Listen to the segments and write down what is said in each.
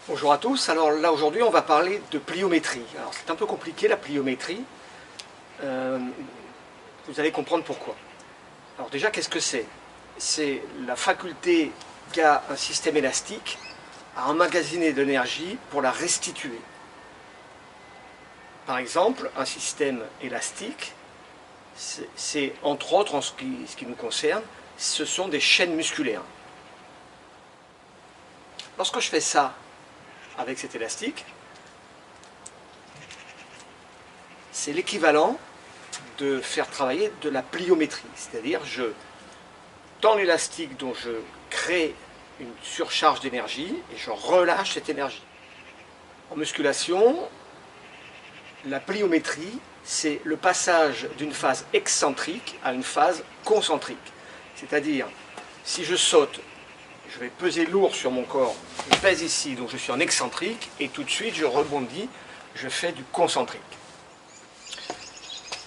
Bonjour à tous, alors là aujourd'hui on va parler de pliométrie. Alors c'est un peu compliqué la pliométrie, vous allez comprendre pourquoi. Alors déjà qu'est-ce que c'est? C'est la faculté qu'a un système élastique à emmagasiner de l'énergie pour la restituer. Par exemple, un système élastique, c'est entre autres en ce qui nous concerne, ce sont des chaînes musculaires. Lorsque je fais ça avec cet élastique, c'est l'équivalent de faire travailler de la pliométrie, c'est-à-dire dans l'élastique dont je crée une surcharge d'énergie et je relâche cette énergie. En musculation, la pliométrie, c'est le passage d'une phase excentrique à une phase concentrique. C'est-à-dire, si je saute, je vais peser lourd sur mon corps, je pèse ici, donc je suis en excentrique, et tout de suite je rebondis, je fais du concentrique.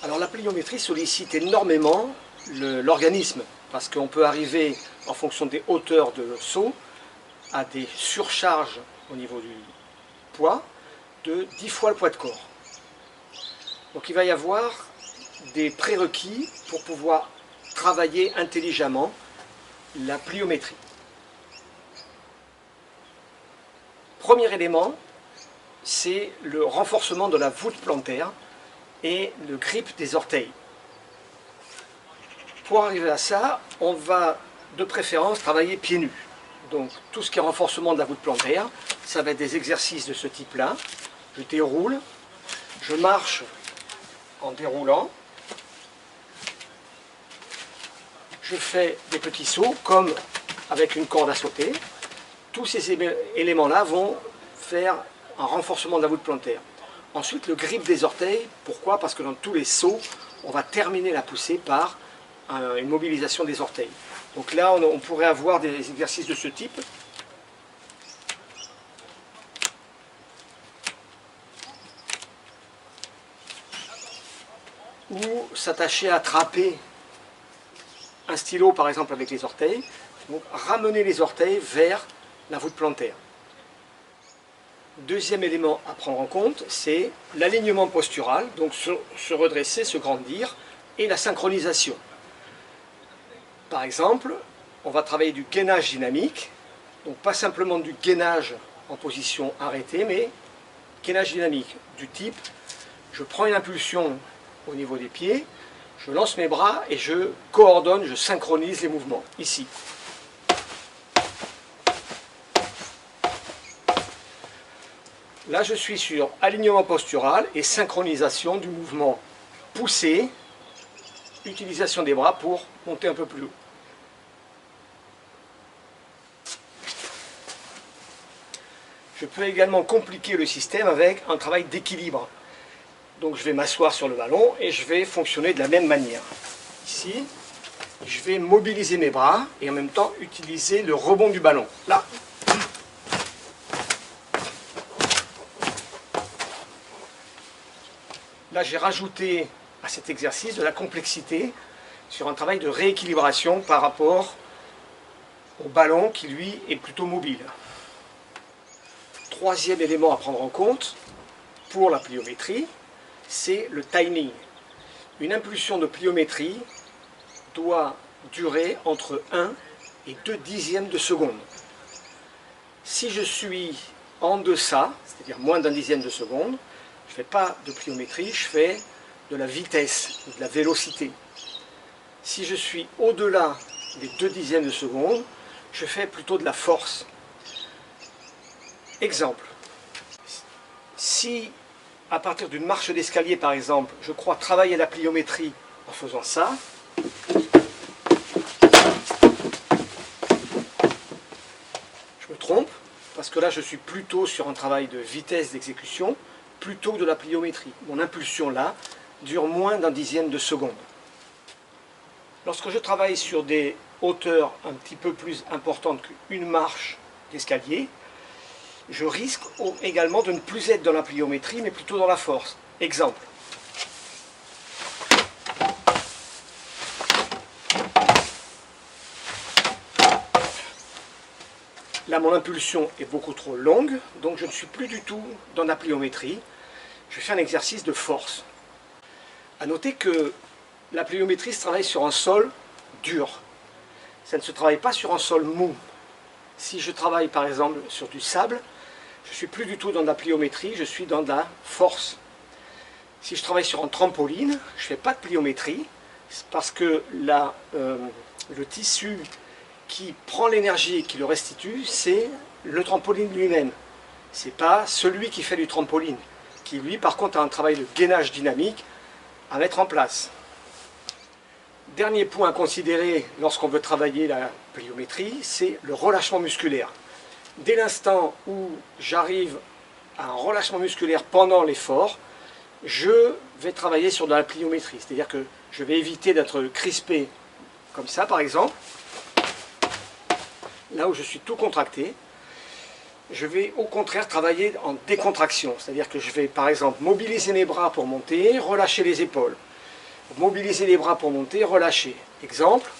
Alors la pliométrie sollicite énormément l'organisme, parce qu'on peut arriver, en fonction des hauteurs de saut, à des surcharges au niveau du poids de 10 fois le poids de corps. Donc il va y avoir des prérequis pour pouvoir travailler intelligemment la pliométrie. Premier élément, c'est le renforcement de la voûte plantaire et le grip des orteils. Pour arriver à ça, on va de préférence travailler pieds nus. Donc tout ce qui est renforcement de la voûte plantaire, ça va être des exercices de ce type-là. Je déroule, je marche en déroulant, je fais des petits sauts comme avec une corde à sauter. Tous ces éléments-là vont faire un renforcement de la voûte plantaire. Ensuite, le grip des orteils. Pourquoi? Parce que dans tous les sauts, on va terminer la poussée par une mobilisation des orteils. Donc là, on pourrait avoir des exercices de ce type. Ou s'attacher à attraper un stylo, par exemple, avec les orteils. Donc ramener les orteils vers la voûte plantaire. Deuxième élément à prendre en compte, c'est l'alignement postural, donc se redresser, se grandir, et la synchronisation. Par exemple, on va travailler du gainage dynamique, donc pas simplement du gainage en position arrêtée, mais gainage dynamique du type, je prends une impulsion au niveau des pieds, je lance mes bras et je coordonne, je synchronise les mouvements, ici. Là, je suis sur alignement postural et synchronisation du mouvement poussé, utilisation des bras pour monter un peu plus haut. Je peux également compliquer le système avec un travail d'équilibre. Donc je vais m'asseoir sur le ballon et je vais fonctionner de la même manière. Ici, je vais mobiliser mes bras et en même temps utiliser le rebond du ballon. Là. Là, j'ai rajouté à cet exercice de la complexité sur un travail de rééquilibration par rapport au ballon qui, lui, est plutôt mobile. Troisième élément à prendre en compte pour la pliométrie, c'est le timing. Une impulsion de pliométrie doit durer entre 1 et 2 dixièmes de seconde. Si je suis en deçà, c'est-à-dire moins d'un dixième de seconde, je ne fais pas de pliométrie, je fais de la vitesse, de la vélocité. Si je suis au-delà des 2 dixièmes de seconde, je fais plutôt de la force. Exemple, si à partir d'une marche d'escalier par exemple, je crois travailler la pliométrie en faisant ça, je me trompe, parce que là je suis plutôt sur un travail de vitesse d'exécution, plutôt que de la pliométrie. Mon impulsion là dure moins d'un dixième de seconde. Lorsque je travaille sur des hauteurs un petit peu plus importantes qu'une marche d'escalier, je risque également de ne plus être dans la pliométrie, mais plutôt dans la force. Exemple. Là, mon impulsion est beaucoup trop longue, donc je ne suis plus du tout dans la pliométrie. Je fais un exercice de force. A noter que la pliométrie se travaille sur un sol dur. Ça ne se travaille pas sur un sol mou. Si je travaille par exemple sur du sable, je ne suis plus du tout dans la pliométrie, je suis dans la force. Si je travaille sur un trampoline, je ne fais pas de pliométrie, parce que le tissu qui prend l'énergie et qui le restitue, c'est le trampoline lui-même. Ce n'est pas celui qui fait du trampoline, qui lui par contre a un travail de gainage dynamique à mettre en place. Dernier point à considérer lorsqu'on veut travailler la pliométrie, c'est le relâchement musculaire. Dès l'instant où j'arrive à un relâchement musculaire pendant l'effort, je vais travailler sur de la pliométrie. C'est-à-dire que je vais éviter d'être crispé comme ça par exemple, là où je suis tout contracté. Je vais au contraire travailler en décontraction. C'est-à-dire que je vais par exemple mobiliser mes bras pour monter, relâcher les épaules. Mobiliser les bras pour monter, relâcher. Exemple.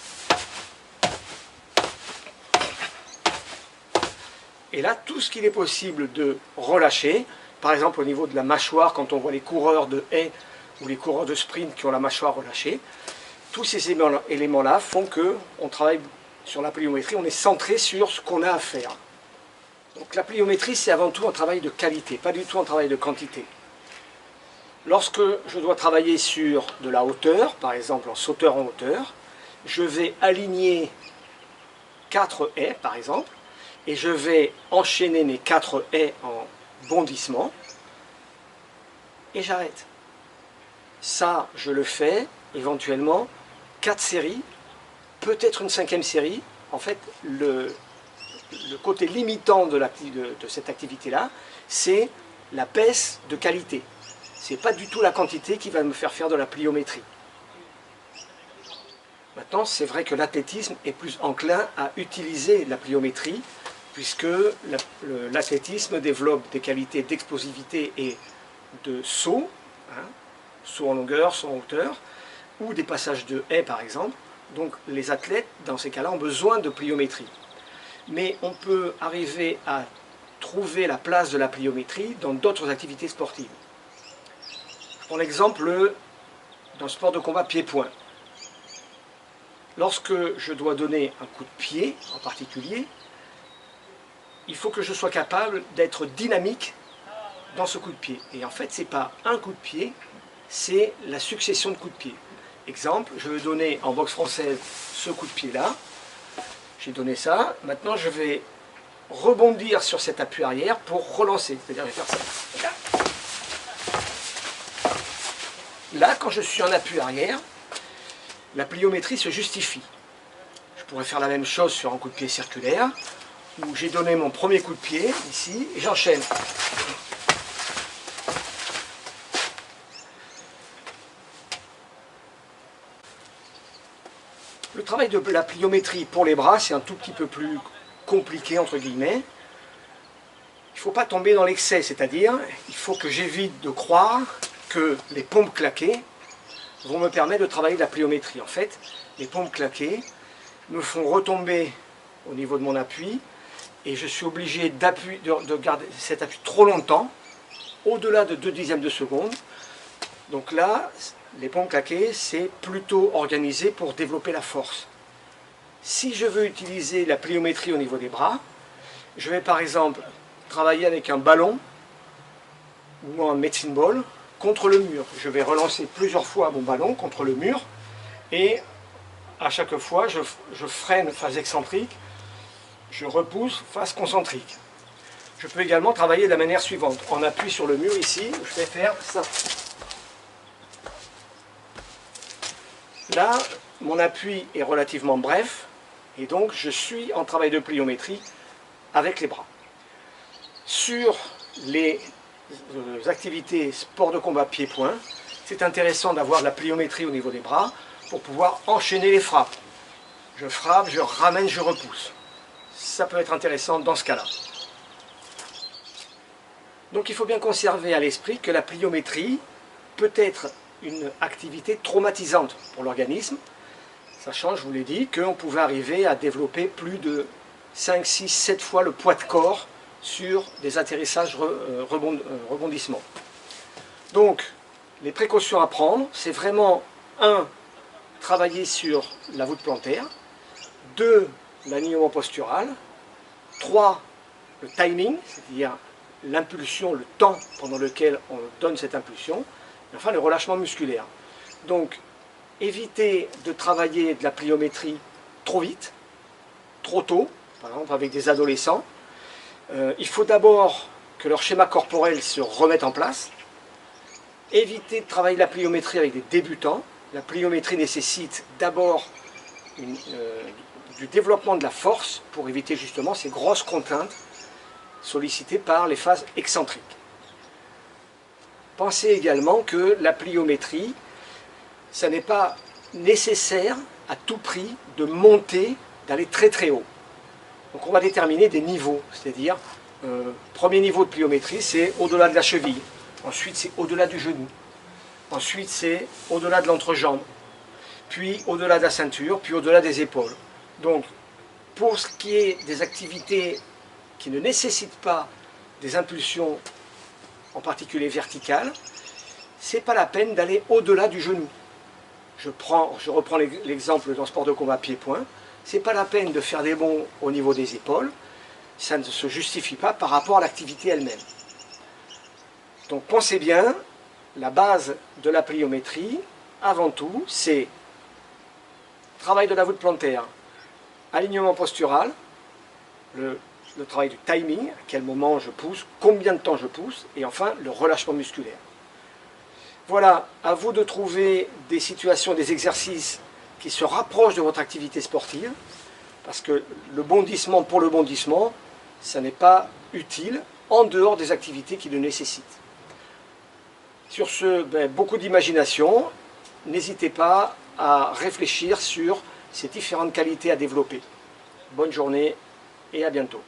Et là, tout ce qu'il est possible de relâcher, par exemple au niveau de la mâchoire, quand on voit les coureurs de haies ou les coureurs de sprint qui ont la mâchoire relâchée, tous ces éléments-là font qu'on travaille sur la pliométrie, on est centré sur ce qu'on a à faire. Donc la pliométrie, c'est avant tout un travail de qualité, pas du tout un travail de quantité. Lorsque je dois travailler sur de la hauteur, par exemple en sauteur en hauteur, je vais aligner 4 haies par exemple, et je vais enchaîner mes 4 haies en bondissement, et j'arrête. Ça, je le fais éventuellement 4 séries, peut-être une 5e série. En fait, le côté limitant de cette activité-là, c'est la baisse de qualité. Ce n'est pas du tout la quantité qui va me faire de la pliométrie. Maintenant, c'est vrai que l'athlétisme est plus enclin à utiliser la pliométrie, puisque l'athlétisme développe des qualités d'explosivité et de saut, saut en longueur, saut en hauteur, ou des passages de haies par exemple. Donc les athlètes, dans ces cas-là, ont besoin de pliométrie. Mais on peut arriver à trouver la place de la pliométrie dans d'autres activités sportives. Je prends l'exemple d'un sport de combat pied-point. Lorsque je dois donner un coup de pied en particulier, il faut que je sois capable d'être dynamique dans ce coup de pied. Et en fait, ce n'est pas un coup de pied, c'est la succession de coups de pied. Exemple, je vais donner en boxe française ce coup de pied-là. J'ai donné ça. Maintenant, je vais rebondir sur cet appui arrière pour relancer. C'est-à-dire, je vais faire ça. Là, quand je suis en appui arrière, la pliométrie se justifie. Je pourrais faire la même chose sur un coup de pied circulaire, où j'ai donné mon premier coup de pied, ici, et j'enchaîne. Le travail de la pliométrie pour les bras, c'est un tout petit peu plus compliqué, entre guillemets. Il ne faut pas tomber dans l'excès, c'est-à-dire, il faut que j'évite de croire que les pompes claquées vont me permettre de travailler de la pliométrie. En fait, les pompes claquées me font retomber au niveau de mon appui et je suis obligé de garder cet appui trop longtemps, au-delà de 2/10 de seconde. Donc là, les pompes claquées, c'est plutôt organisé pour développer la force. Si je veux utiliser la pliométrie au niveau des bras, je vais par exemple travailler avec un ballon ou un medicine ball contre le mur. Je vais relancer plusieurs fois mon ballon contre le mur et à chaque fois je freine phase excentrique, je repousse phase concentrique. Je peux également travailler de la manière suivante. En appui sur le mur ici, je vais faire ça. Là, mon appui est relativement bref et donc je suis en travail de pliométrie avec les bras. Sur les activités sport de combat pied-point, c'est intéressant d'avoir de la pliométrie au niveau des bras pour pouvoir enchaîner les frappes. Je frappe, je ramène, je repousse. Ça peut être intéressant dans ce cas-là. Donc il faut bien conserver à l'esprit que la pliométrie peut être une activité traumatisante pour l'organisme, sachant, je vous l'ai dit, qu'on pouvait arriver à développer plus de 5, 6, 7 fois le poids de corps sur des atterrissages rebondissements. Donc, les précautions à prendre, c'est vraiment 1. Travailler sur la voûte plantaire, 2. L'alignement postural, 3. Le timing, c'est-à-dire l'impulsion, le temps pendant lequel on donne cette impulsion, et enfin le relâchement musculaire. Donc, évitez de travailler de la pliométrie trop vite, trop tôt, par exemple avec des adolescents. Il faut d'abord que leur schéma corporel se remette en place. Évitez de travailler la pliométrie avec des débutants. La pliométrie nécessite d'abord du développement de la force pour éviter justement ces grosses contraintes sollicitées par les phases excentriques. Pensez également que la pliométrie, ça n'est pas nécessaire à tout prix de monter, d'aller très très haut. Donc on va déterminer des niveaux, c'est-à-dire premier niveau de pliométrie, c'est au-delà de la cheville, ensuite c'est au-delà du genou, ensuite c'est au-delà de l'entrejambe, puis au-delà de la ceinture, puis au-delà des épaules. Donc pour ce qui est des activités qui ne nécessitent pas des impulsions, en particulier verticales, ce n'est pas la peine d'aller au-delà du genou. Je reprends l'exemple d'un sport de combat pied-point. Ce n'est pas la peine de faire des bonds au niveau des épaules. Ça ne se justifie pas par rapport à l'activité elle-même. Donc pensez bien, la base de la pliométrie, avant tout, c'est travail de la voûte plantaire, alignement postural, le travail du timing, à quel moment je pousse, combien de temps je pousse, et enfin le relâchement musculaire. Voilà, à vous de trouver des situations, des exercices qui se rapprochent de votre activité sportive, parce que le bondissement pour le bondissement, ça n'est pas utile en dehors des activités qui le nécessitent. Sur ce, beaucoup d'imagination, n'hésitez pas à réfléchir sur ces différentes qualités à développer. Bonne journée et à bientôt.